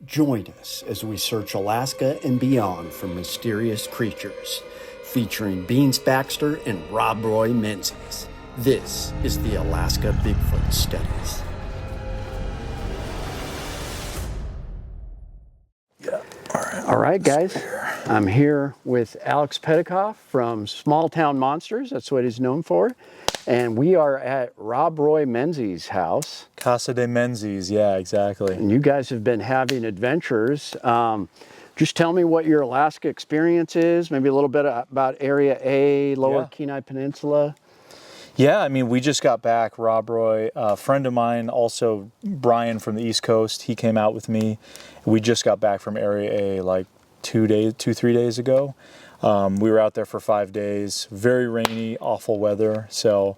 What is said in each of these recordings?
Join us as we search Alaska and beyond for mysterious creatures, featuring Beans Baxter and Rob Roy Menzies. This is the Alaska Bigfoot Studies. Yeah. All right, guys. I'm here with Aleks Petakov from Small Town Monsters. That's what he's known for. And we are at Rob Roy Menzies' house. Casa de Menzies, yeah, exactly. And you guys have been having adventures. Just tell me what your Alaska experience is, maybe a little bit about Area A, Lower Kenai Peninsula. Yeah, I mean, we just got back. Rob Roy, a friend of mine, also Brian from the East Coast, he came out with me. We just got back from Area A like 3 days ago. We were out there for 5 days, very rainy, awful weather. So,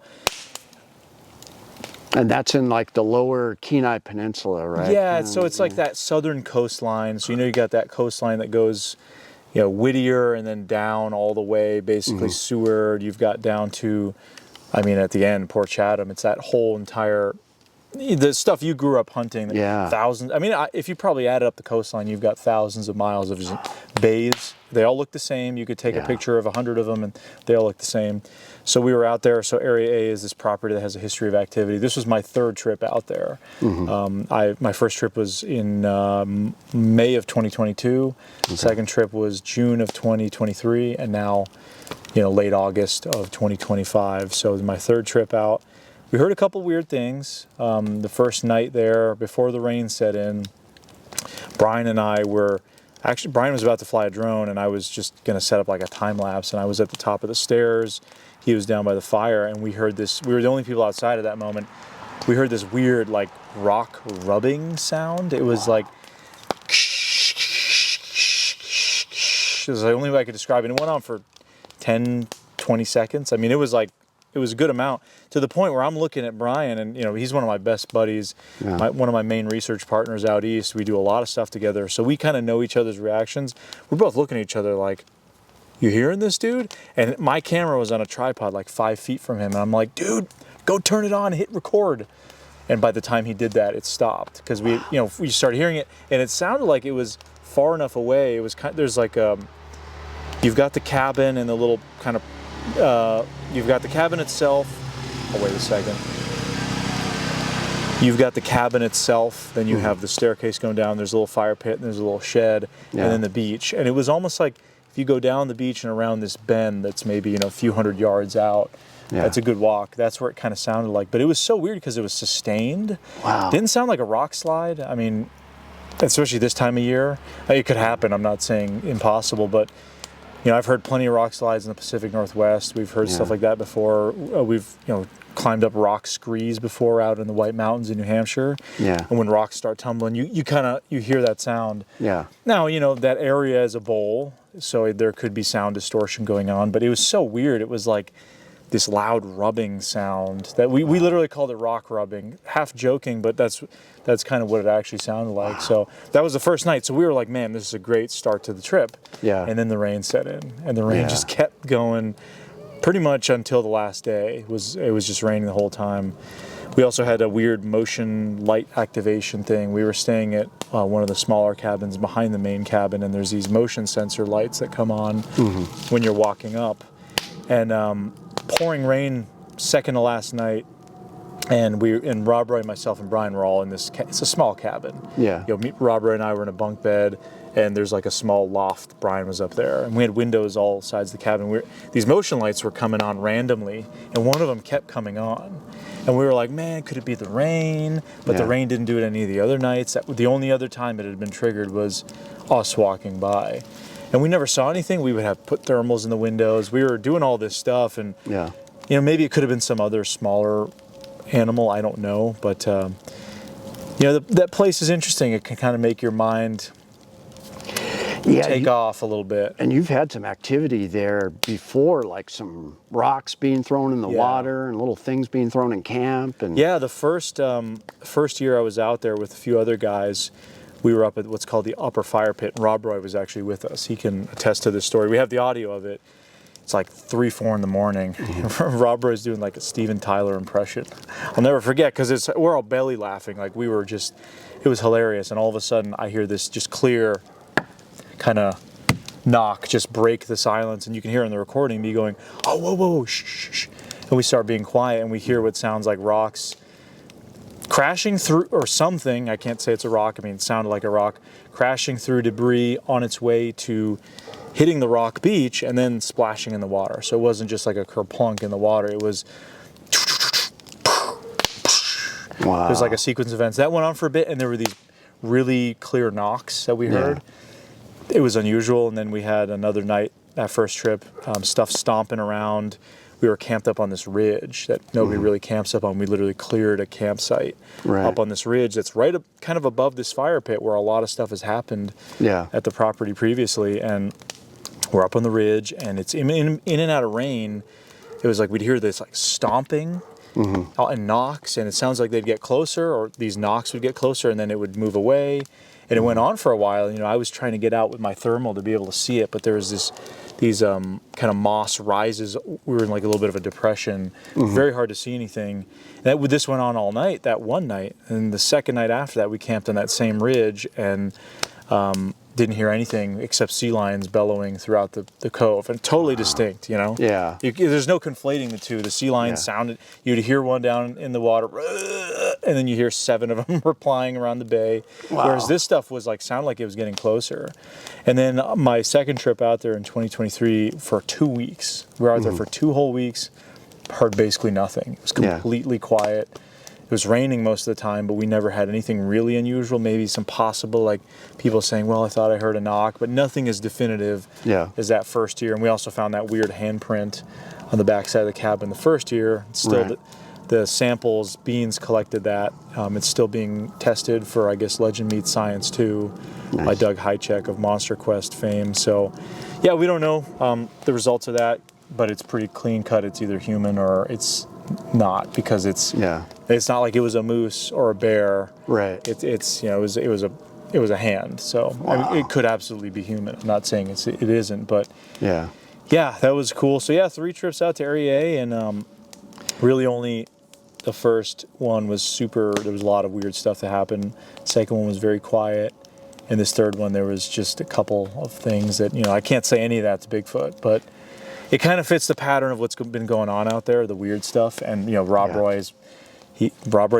and that's in like the Lower Kenai Peninsula, right? Yeah, so it's like that southern coastline. So you got that coastline that goes, Whittier and then down all the way, basically Seward. You've got down to, I mean, at the end, Port Chatham. It's that whole entire, the stuff you grew up hunting. Yeah. Thousands. I mean, if you probably added up the coastline, you've got thousands of miles of bays. They all look the same. You could take a picture of 100 of them and they all look the same. So we were out there. So Area A is this property that has a history of activity. This was my third trip out there. My first trip was in May of 2022. Second trip was June of 2023. And now, late August of 2025. So my third trip out. We heard a couple weird things. The first night there, before the rain set in, Brian and I were, actually Brian was about to fly a drone and I was just gonna set up like a time lapse, and I was at the top of the stairs, he was down by the fire, and we heard this, we were the only people outside at that moment. We heard this weird like rock rubbing sound. It was like, it was the only way I could describe it. It went on for 10, 20 seconds. I mean, it was a good amount, to the point where I'm looking at Brian, and he's one of my best buddies, one of my main research partners out east. We do a lot of stuff together, so we kind of know each other's reactions. We're both looking at each other like, you hearing this, dude? And my camera was on a tripod like 5 feet from him, and I'm like, dude, go turn it on, hit record. And by the time he did that, it stopped, because we started hearing it, and it sounded like it was far enough away. It was there's like you've got the cabin and the little kind of you've got the cabin itself. Oh, wait a second. You've got the cabin itself, then you have the staircase going down, there's a little fire pit, and there's a little shed, and then the beach. And it was almost like if you go down the beach and around this bend that's maybe, a few hundred yards out, that's a good walk. That's where it kind of sounded like. But it was so weird because it was sustained. Wow. Didn't sound like a rock slide. I mean, especially this time of year. It could happen. I'm not saying impossible, but I've heard plenty of rock slides in the Pacific Northwest. We've heard stuff like that before. We've, climbed up rock screes before out in the White Mountains in New Hampshire. Yeah. And when rocks start tumbling, you hear that sound. Yeah. Now, that area is a bowl, so there could be sound distortion going on, but it was so weird. It was like this loud rubbing sound that we literally called it rock rubbing, half joking, but that's kind of what it actually sounded like. Wow. So that was the first night. So we were like, man, this is a great start to the trip. Yeah. And then the rain set in, and the rain just kept going pretty much until the last day. It was just raining the whole time. We also had a weird motion light activation thing. We were staying at one of the smaller cabins behind the main cabin, and there's these motion sensor lights that come on when you're walking up. And pouring rain second to last night, and Rob Roy, myself, and Brian were all in this. It's a small cabin. Yeah. Rob Roy and I were in a bunk bed, and there's like a small loft. Brian was up there, and we had windows all sides of the cabin. These motion lights were coming on randomly, and one of them kept coming on, and we were like, man, could it be the rain? But the rain didn't do it any of the other nights. The only other time it had been triggered was us walking by. And we never saw anything. We would have put thermals in the windows. We were doing all this stuff, and maybe it could have been some other smaller animal. I don't know, but that place is interesting. It can kind of make your mind take off a little bit. And you've had some activity there before, like some rocks being thrown in the water and little things being thrown in camp. And the first year I was out there with a few other guys, we were up at what's called the Upper Fire Pit, and Rob Roy was actually with us. He can attest to this story. We have the audio of it. It's like 3, 4 in the morning. Rob Roy's doing like a Steven Tyler impression. I'll never forget, because we're all belly laughing. Like, we were just, it was hilarious. And all of a sudden I hear this just clear kind of knock just break the silence. And you can hear in the recording me going, oh, whoa, whoa, shh, shh, shh. And we start being quiet, and we hear what sounds like rocks crashing through, or something. I can't say it's a rock. I mean, it sounded like a rock crashing through debris on its way to hitting the rock beach and then splashing in the water. So it wasn't just like a kerplunk in the water. It was, Wow. it was like a sequence of events that went on for a bit, and there were these really clear knocks that we heard. It was unusual. And then we had another night, that first trip, stuff stomping around. We were camped up on this ridge that nobody really camps up on. We literally cleared a campsite up on this ridge that's right up, kind of above this fire pit where a lot of stuff has happened at the property previously. And we're up on the ridge, and it's in and out of rain. It was like we'd hear this like stomping and knocks, and it sounds like they'd get closer, or these knocks would get closer, and then it would move away. And it went on for a while. You know, I was trying to get out with my thermal to be able to see it, but there was these kind of moss rises. We were in like a little bit of a depression. Very hard to see anything. And this went on all night, that one night. And the second night after that, we camped on that same ridge, and didn't hear anything except sea lions bellowing throughout the cove, and totally distinct, you know? Yeah. There's no conflating the two. The sea lions sounded, you'd hear one down in the water, and then you hear 7 of them replying around the bay. Wow. Whereas this stuff was like, sounded like it was getting closer. And then my second trip out there in 2023 for 2 weeks, we were out there for 2 whole weeks, heard basically nothing. It was completely quiet. It was raining most of the time, but we never had anything really unusual. Maybe some possible, like, people saying, well, I thought I heard a knock, but nothing as definitive as that first year. And we also found that weird handprint on the backside of the cabin the first year. Still, the samples, Beans collected that. It's still being tested for, I guess, Legend Meets Science 2 by Doug Hychek of Monster Quest fame. So, yeah, we don't know the results of that, but it's pretty clean cut. It's either human or it's not, because it's not like it was a moose or a bear. Right. It's you know, it was a hand. So I mean, it could absolutely be human. I'm not saying it isn't, but yeah, that was cool. So yeah, 3 trips out to Area A, and really only the first one was super. There was a lot of weird stuff that happened. Second one was very quiet, and this third one there was just a couple of things that, you know, I can't say any of that's Bigfoot, but it kind of fits the pattern of what's been going on out there, the weird stuff. And, you know, Rob Roy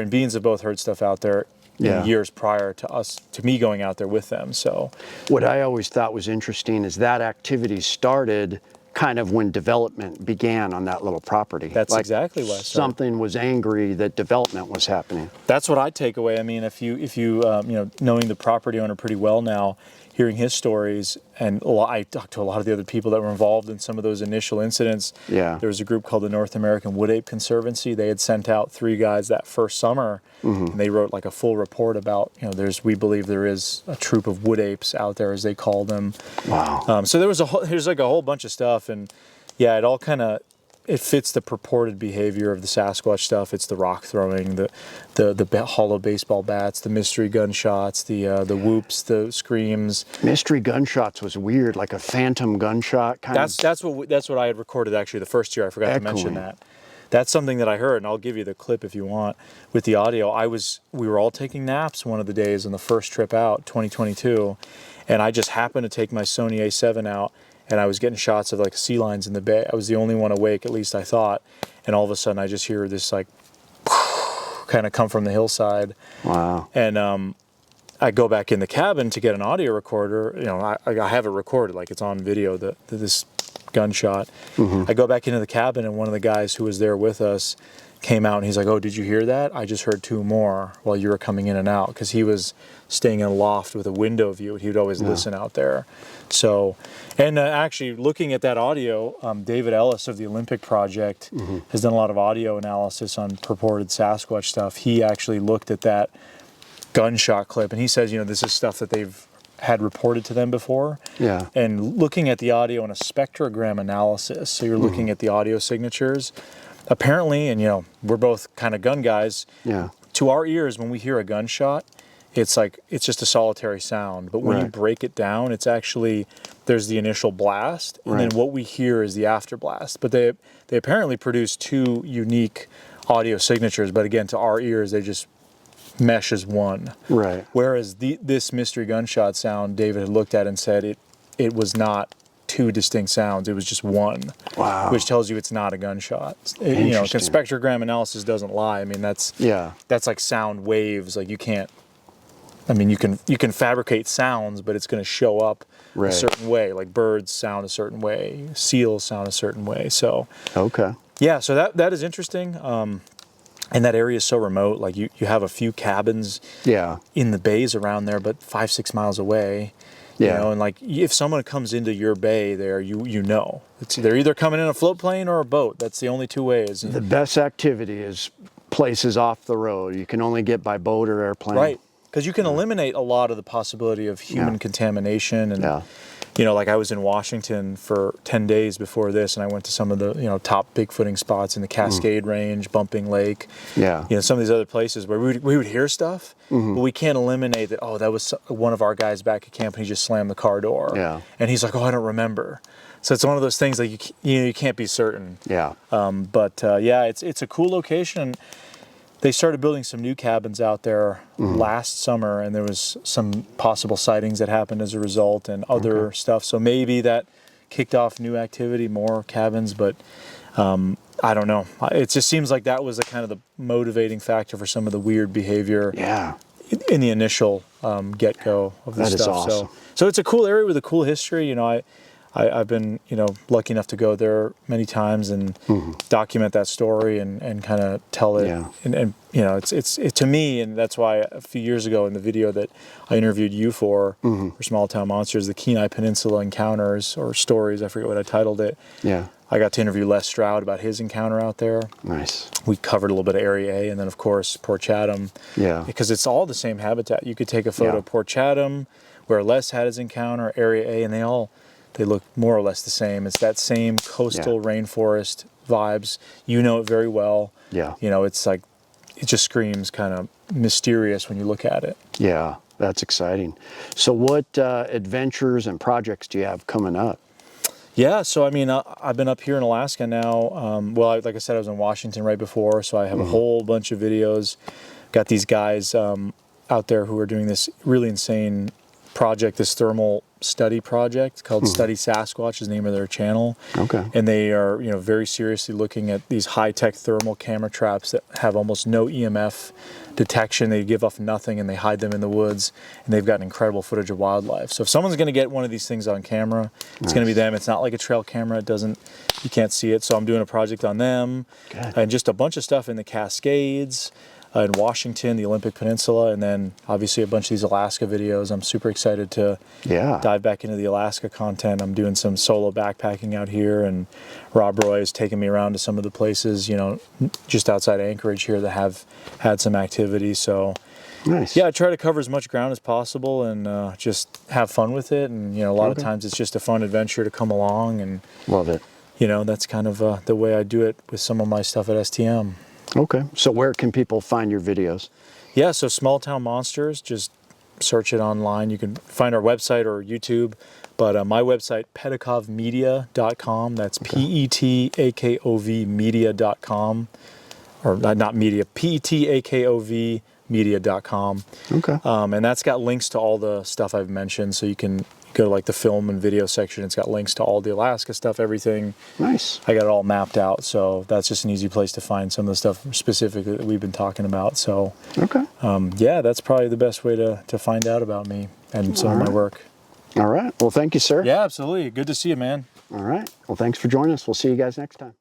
and Beans have both heard stuff out there in years prior to me going out there with them. So what I always thought was interesting is that activity started kind of when development began on that little property. That's like exactly what something was angry that development was happening. That's what I take away. I mean, if you you know, knowing the property owner pretty well now, hearing his stories, and I talked to a lot of the other people that were involved in some of those initial incidents. There was a group called the North American Wood Ape Conservancy. They had sent out 3 guys that first summer, and they wrote like a full report about, you know, we believe there is a troop of wood apes out there, as they call them. Wow. So there's like a whole bunch of stuff, and yeah, it all kind of, it fits the purported behavior of the Sasquatch stuff. It's the rock throwing, the hollow baseball bats, the mystery gunshots, the whoops, the screams. Mystery gunshots was weird, like a phantom gunshot kind of. That's what I had recorded actually the first year. I forgot to mention that. That's something that I heard, and I'll give you the clip if you want with the audio. We were all taking naps one of the days on the first trip out, 2022, and I just happened to take my Sony A7 out. And I was getting shots of like sea lions in the bay. I was the only one awake, at least I thought. And all of a sudden I just hear this like kind of come from the hillside. Wow. And I go back in the cabin to get an audio recorder. You know, I have it recorded, like it's on video, this gunshot. I go back into the cabin, and one of the guys who was there with us came out, and he's like, oh, did you hear that? I just heard 2 more while you were coming in and out, because he was staying in a loft with a window view. He would always listen out there. So, and actually looking at that audio, David Ellis of the Olympic Project has done a lot of audio analysis on purported Sasquatch stuff. He actually looked at that gunshot clip, and he says, you know, this is stuff that they've had reported to them before. And looking at the audio in a spectrogram analysis, so you're looking at the audio signatures, apparently, and you know, we're both kind of gun guys, to our ears, when we hear a gunshot, it's like it's just a solitary sound. But when you break it down, it's actually there's the initial blast, and then what we hear is the after blast. But they apparently produce two unique audio signatures. But again, to our ears, they just mesh as one. Right. Whereas this mystery gunshot sound, David had looked at and said it was not two distinct sounds. It was just one. Wow. Which tells you it's not a gunshot. You know, spectrogram analysis doesn't lie. I mean, that's like sound waves. Like you can't. I mean, you can fabricate sounds, but it's going to show up a certain way. Like birds sound a certain way, seals sound a certain way. So yeah. So that is interesting. And that area is so remote. Like you have a few cabins in the bays around there, but 5-6 miles away. You know, and like if someone comes into your bay there, you know. They're either coming in a float plane or a boat. That's the only two ways. The best activity is places off the road. You can only get by boat or airplane. Right. Because you can eliminate a lot of the possibility of human contamination. And, you know, like I was in Washington for 10 days before this, and I went to some of the, you know, top bigfooting spots in the Cascade Range, Bumping Lake. You know, some of these other places where we would hear stuff, but we can't eliminate that, oh, that was one of our guys back at camp, and he just slammed the car door. And he's like, oh, I don't remember. So it's one of those things like you can't be certain. But it's a cool location. They started building some new cabins out there last summer, and there was some possible sightings that happened as a result and other stuff. So maybe that kicked off new activity, more cabins, but I don't know. It just seems like that was the kind of the motivating factor for some of the weird behavior in the initial get-go of this stuff. That is awesome. So it's a cool area with a cool history. You know, I've been, you know, lucky enough to go there many times and document that story and kind of tell it. And you know, it's to me, and that's why a few years ago in the video that I interviewed you for Small Town Monsters, the Kenai Peninsula Encounters or Stories, I forget what I titled it. I got to interview Les Stroud about his encounter out there. We covered a little bit of Area A, and then of course Port Chatham. Because it's all the same habitat. You could take a photo of Port Chatham, where Les had his encounter, Area A, and they look more or less the same. It's that same coastal rainforest vibes. You know it very well. You know, it's like, it just screams kind of mysterious when you look at it. Yeah, that's exciting. So what adventures and projects do you have coming up? Yeah, so I mean, I've been up here in Alaska now. Well, like I said, I was in Washington right before, so I have a whole bunch of videos. Got these guys out there who are doing this really insane project, this thermal study project called Study Sasquatch is the name of their channel. And they are, you know, very seriously looking at these high-tech thermal camera traps that have almost no EMF detection. They give off nothing and they hide them in the woods, and they've got incredible footage of wildlife. So if someone's going to get one of these things on camera, it's going to be them. It's not like a trail camera. You can't see it. So I'm doing a project on them and just a bunch of stuff in the Cascades, in Washington, the Olympic Peninsula, and then obviously a bunch of these Alaska videos. I'm super excited to dive back into the Alaska content. I'm doing some solo backpacking out here, and Rob Roy is taking me around to some of the places, you know, just outside Anchorage here that have had some activity. So yeah, I try to cover as much ground as possible and just have fun with it. And, you know, a lot of times it's just a fun adventure to come along, and love it. You know, that's kind of the way I do it with some of my stuff at STM. So where can people find your videos? Yeah, so Small Town Monsters, just search it online. You can find our website or YouTube, but my website, petakovmedia.com. That's P-E-T-A-K-O-V media.com. Or not media, P-E-T-A-K-O-V media.com. And that's got links to all the stuff I've mentioned, so you can go to like the film and video section. It's got links to all the Alaska stuff, everything. I got it all mapped out, so that's just an easy place to find some of the stuff specifically that we've been talking about. So yeah, that's probably the best way to find out about me and some of my work. All right. Well, thank you, sir. Yeah, absolutely. Good to see you, man. All right. Well, thanks for joining us. We'll see you guys next time.